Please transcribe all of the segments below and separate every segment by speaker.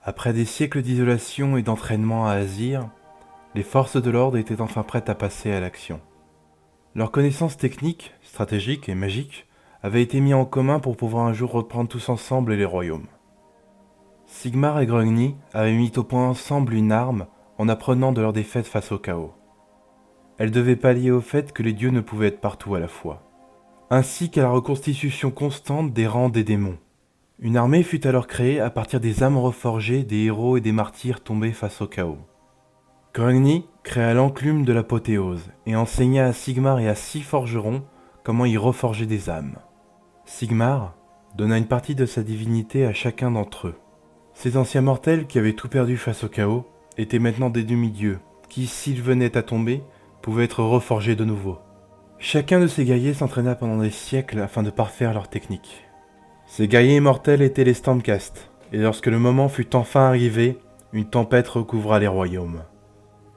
Speaker 1: Après des siècles d'isolation et d'entraînement à Azir, les forces de l'ordre étaient enfin prêtes à passer à l'action. Leurs connaissances techniques, stratégiques et magiques avaient été mises en commun pour pouvoir un jour reprendre tous ensemble les royaumes. Sigmar et Grungni avaient mis au point ensemble une arme en apprenant de leur défaite face au chaos. Elle devait pallier au fait que les dieux ne pouvaient être partout à la fois, ainsi qu'à la reconstitution constante des rangs des démons. Une armée fut alors créée à partir des âmes reforgées des héros et des martyrs tombés face au chaos. Grungni créa l'enclume de l'apothéose et enseigna à Sigmar et à 6 forgerons comment y reforger des âmes. Sigmar donna une partie de sa divinité à chacun d'entre eux. Ces anciens mortels qui avaient tout perdu face au chaos étaient maintenant des demi-dieux qui, s'ils venaient à tomber, pouvaient être reforgés de nouveau. Chacun de ces guerriers s'entraîna pendant des siècles afin de parfaire leur technique. Ces guerriers immortels étaient les Stormcast, et lorsque le moment fut enfin arrivé, une tempête recouvra les royaumes.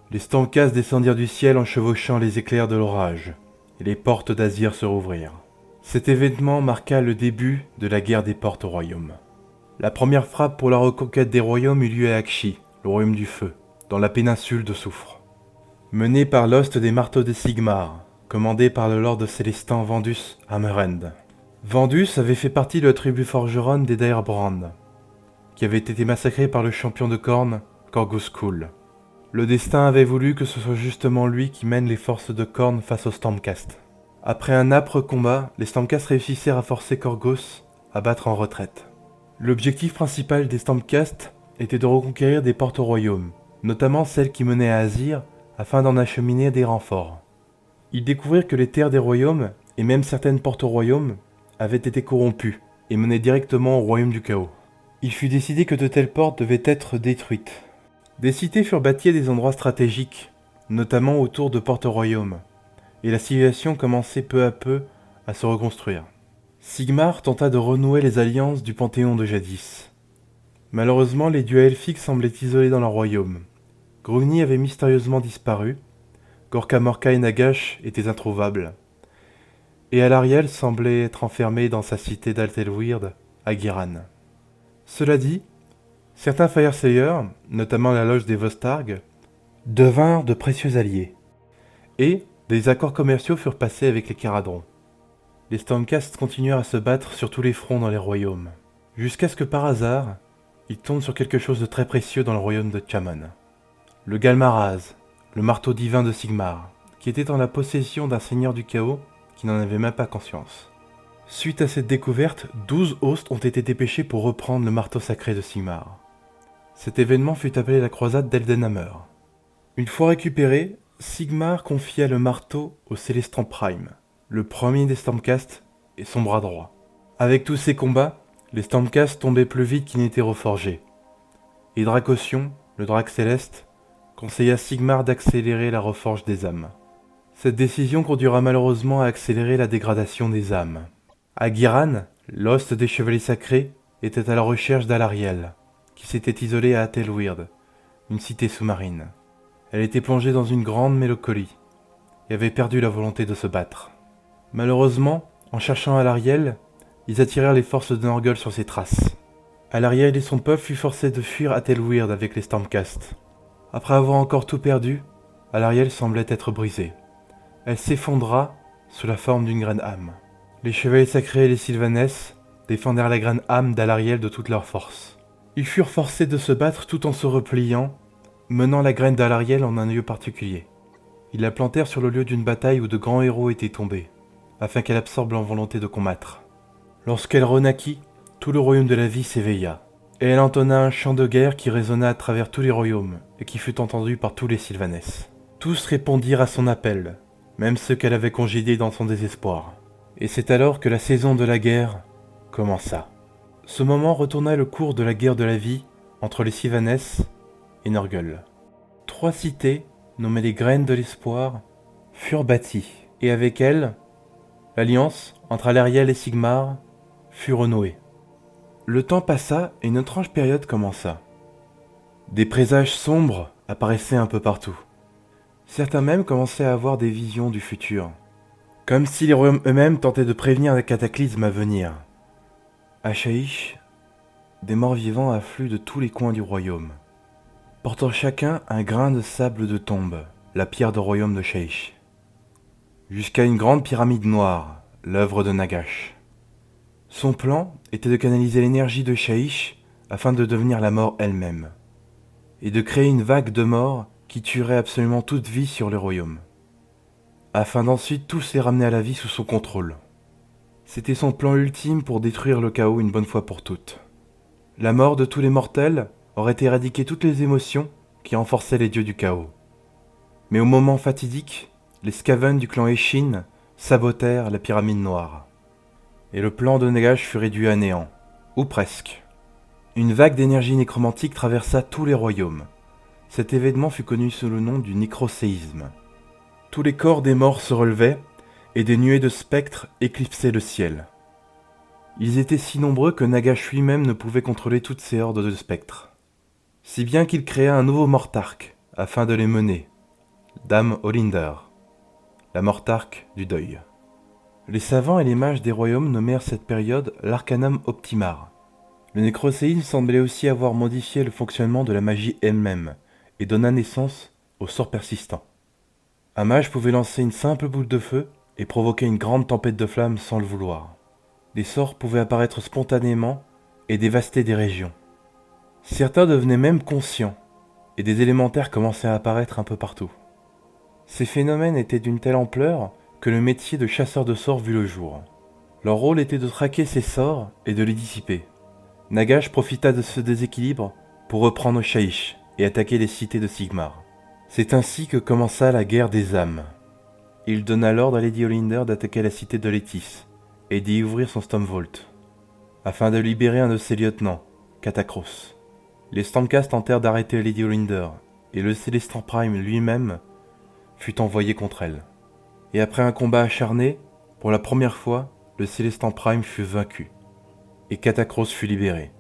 Speaker 1: Les Stormcast descendirent du ciel en chevauchant les éclairs de l'orage, et les portes d'Azir se rouvrirent. Cet événement marqua le début de la guerre des portes au royaume. La première frappe pour la reconquête des royaumes eut lieu à Aqshy, le royaume du feu, dans la péninsule de Soufre. Menée par l'host des marteaux de Sigmar, commandé par le lord célestin Vandus Hammerend. Vandus avait fait partie de la tribu forgeronne des Direbrand, qui avait été massacrée par le champion de Khorne, Korgoskul. Le destin avait voulu que ce soit justement lui qui mène les forces de Khorne face aux Stormcast. Après un âpre combat, les Stormcast réussissèrent à forcer Korgos à battre en retraite. L'objectif principal des Stormcast était de reconquérir des portes au royaume, notamment celles qui menaient à Azir, afin d'en acheminer des renforts. Ils découvrirent que les terres des royaumes, et même certaines portes au royaume, avaient été corrompues et menaient directement au royaume du chaos. Il fut décidé que de telles portes devaient être détruites. Des cités furent bâties à des endroits stratégiques, notamment autour de portes au royaume, et la civilisation commençait peu à peu à se reconstruire. Sigmar tenta de renouer les alliances du panthéon de jadis. Malheureusement, les dieux elfiques semblaient isolés dans leur royaume. Grungni avait mystérieusement disparu, Gorka Morka et Nagash étaient introuvables, et Alarielle semblait être enfermé dans sa cité d'Altelweird, à Giran. Cela dit, certains Fyreslayers, notamment la loge des Vostarg, devinrent de précieux alliés, et des accords commerciaux furent passés avec les Caradrons. Les Stormcast continuèrent à se battre sur tous les fronts dans les royaumes, jusqu'à ce que par hasard, ils tombent sur quelque chose de très précieux dans le royaume de Chamon. Le Galmaraz, le marteau divin de Sigmar, qui était en la possession d'un seigneur du chaos qui n'en avait même pas conscience. Suite à cette découverte, 12 hosts ont été dépêchés pour reprendre le marteau sacré de Sigmar. Cet événement fut appelé la croisade d'Eldenhammer. Une fois récupéré, Sigmar confia le marteau au Célestin Prime, le premier des Stormcast et son bras droit. Avec tous ces combats, les Stormcast tombaient plus vite qu'ils n'étaient reforgés. Et Dracosion, le drac céleste, conseilla Sigmar d'accélérer la reforge des âmes. Cette décision conduira malheureusement à accélérer la dégradation des âmes. Agiran, l'host des chevaliers sacrés, était à la recherche d'Alarielle, qui s'était isolée à Atelweird, une cité sous-marine. Elle était plongée dans une grande mélancolie, et avait perdu la volonté de se battre. Malheureusement, en cherchant Alarielle, ils attirèrent les forces de Norgul sur ses traces. Alarielle et son peuple furent forcés de fuir Atelweird avec les Stormcast. Après avoir encore tout perdu, Alarielle semblait être brisée. Elle s'effondra sous la forme d'une graine âme. Les chevaliers sacrés et les Sylvanès défendèrent la graine âme d'Alarielle de toute leur force. Ils furent forcés de se battre tout en se repliant, menant la graine d'Alarielle en un lieu particulier. Ils la plantèrent sur le lieu d'une bataille où de grands héros étaient tombés, afin qu'elle absorbe leur volonté de combattre. Lorsqu'elle renaquit, tout le royaume de la vie s'éveilla, et elle entonna un chant de guerre qui résonna à travers tous les royaumes et qui fut entendu par tous les Sylvanès. Tous répondirent à son appel, même ceux qu'elle avait congédiés dans son désespoir. Et c'est alors que la saison de la guerre commença. Ce moment retourna le cours de la guerre de la vie entre les Sylvanès et Norgul. 3 cités, nommées les Graines de l'Espoir, furent bâties, et avec elles, l'alliance entre Alarielle et Sigmar fut renouée. Le temps passa et une étrange période commença. Des présages sombres apparaissaient un peu partout. Certains même commençaient à avoir des visions du futur, comme si les royaumes eux-mêmes tentaient de prévenir un cataclysme à venir. Ashaïch des morts vivants affluent de tous les coins du royaume, portant chacun un grain de sable de tombe, la pierre de royaume de Shyish, jusqu'à une grande pyramide noire, l'œuvre de Nagash. Son plan était de canaliser l'énergie de Shyish afin de devenir la mort elle-même, et de créer une vague de morts qui tuerait absolument toute vie sur le royaume, afin d'ensuite tous les ramener à la vie sous son contrôle. C'était son plan ultime pour détruire le chaos une bonne fois pour toutes. La mort de tous les mortels aurait éradiqué toutes les émotions qui renforçaient les dieux du chaos. Mais au moment fatidique, les Skaven du clan Eshin sabotèrent la pyramide noire. Et le plan de Nagash fut réduit à néant, ou presque. Une vague d'énergie nécromantique traversa tous les royaumes. Cet événement fut connu sous le nom du nécroséisme. Tous les corps des morts se relevaient, et des nuées de spectres éclipsaient le ciel. Ils étaient si nombreux que Nagash lui-même ne pouvait contrôler toutes ces hordes de spectres. Si bien qu'il créa un nouveau Mortark, afin de les mener, Dame Olinder, la Mortark du deuil. Les savants et les mages des royaumes nommèrent cette période l'Arcanum Optimar. Le nécroséisme semblait aussi avoir modifié le fonctionnement de la magie elle-même, et donna naissance aux sorts persistants. Un mage pouvait lancer une simple boule de feu et provoquer une grande tempête de flammes sans le vouloir. Les sorts pouvaient apparaître spontanément et dévaster des régions. Certains devenaient même conscients, et des élémentaires commençaient à apparaître un peu partout. Ces phénomènes étaient d'une telle ampleur que le métier de chasseur de sorts vit le jour. Leur rôle était de traquer ces sorts et de les dissiper. Nagash profita de ce déséquilibre pour reprendre Shyish et attaquer les cités de Sigmar. C'est ainsi que commença la guerre des âmes. Il donna l'ordre à Lady Olinder d'attaquer la cité de Létis et d'y ouvrir son Stormvault, afin de libérer un de ses lieutenants, Katakros. Les Stormcast tentèrent d'arrêter Lady Olinder, et le Célestin Prime lui-même fut envoyé contre elle. Et après un combat acharné, pour la première fois, le Célestin Prime fut vaincu, et Katakros fut libéré.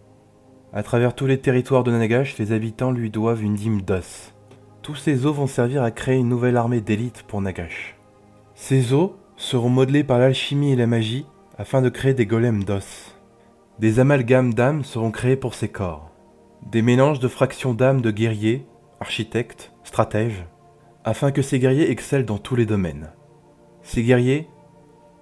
Speaker 1: À travers tous les territoires de Nagash, les habitants lui doivent une dîme d'os. Tous ces os vont servir à créer une nouvelle armée d'élite pour Nagash. Ces os seront modelés par l'alchimie et la magie afin de créer des golems d'os. Des amalgames d'âmes seront créés pour ces corps. Des mélanges de fractions d'âmes de guerriers, architectes, stratèges, afin que ces guerriers excellent dans tous les domaines. Ces guerriers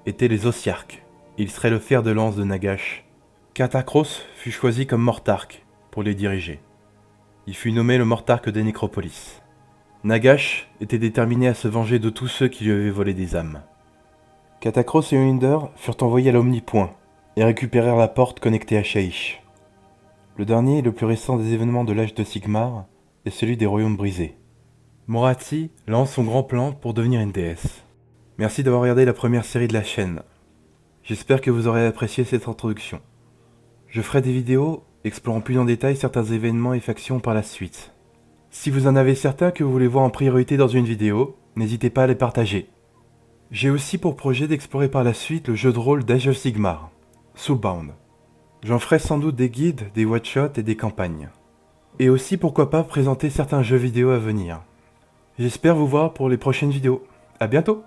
Speaker 1: étaient les Ossiarques. Ils seraient le fer de lance de Nagash. Katakros fut choisi comme Mortark pour les diriger. Il fut nommé le Mortark des Nécropolis. Nagash était déterminé à se venger de tous ceux qui lui avaient volé des âmes. Katakros et Olinder furent envoyés à l'Omnipoint et récupérèrent la porte connectée à Shyish. Le dernier et le plus récent des événements de l'âge de Sigmar est celui des royaumes brisés. Morathi lance son grand plan pour devenir une déesse. Merci d'avoir regardé la première série de la chaîne. J'espère que vous aurez apprécié cette introduction. Je ferai des vidéos explorant plus en détail certains événements et factions par la suite. Si vous en avez certains que vous voulez voir en priorité dans une vidéo, n'hésitez pas à les partager. J'ai aussi pour projet d'explorer par la suite le jeu de rôle d'Age of Sigmar, Soulbound. J'en ferai sans doute des guides, des one-shots et des campagnes. Et aussi pourquoi pas présenter certains jeux vidéo à venir. J'espère vous voir pour les prochaines vidéos. À bientôt!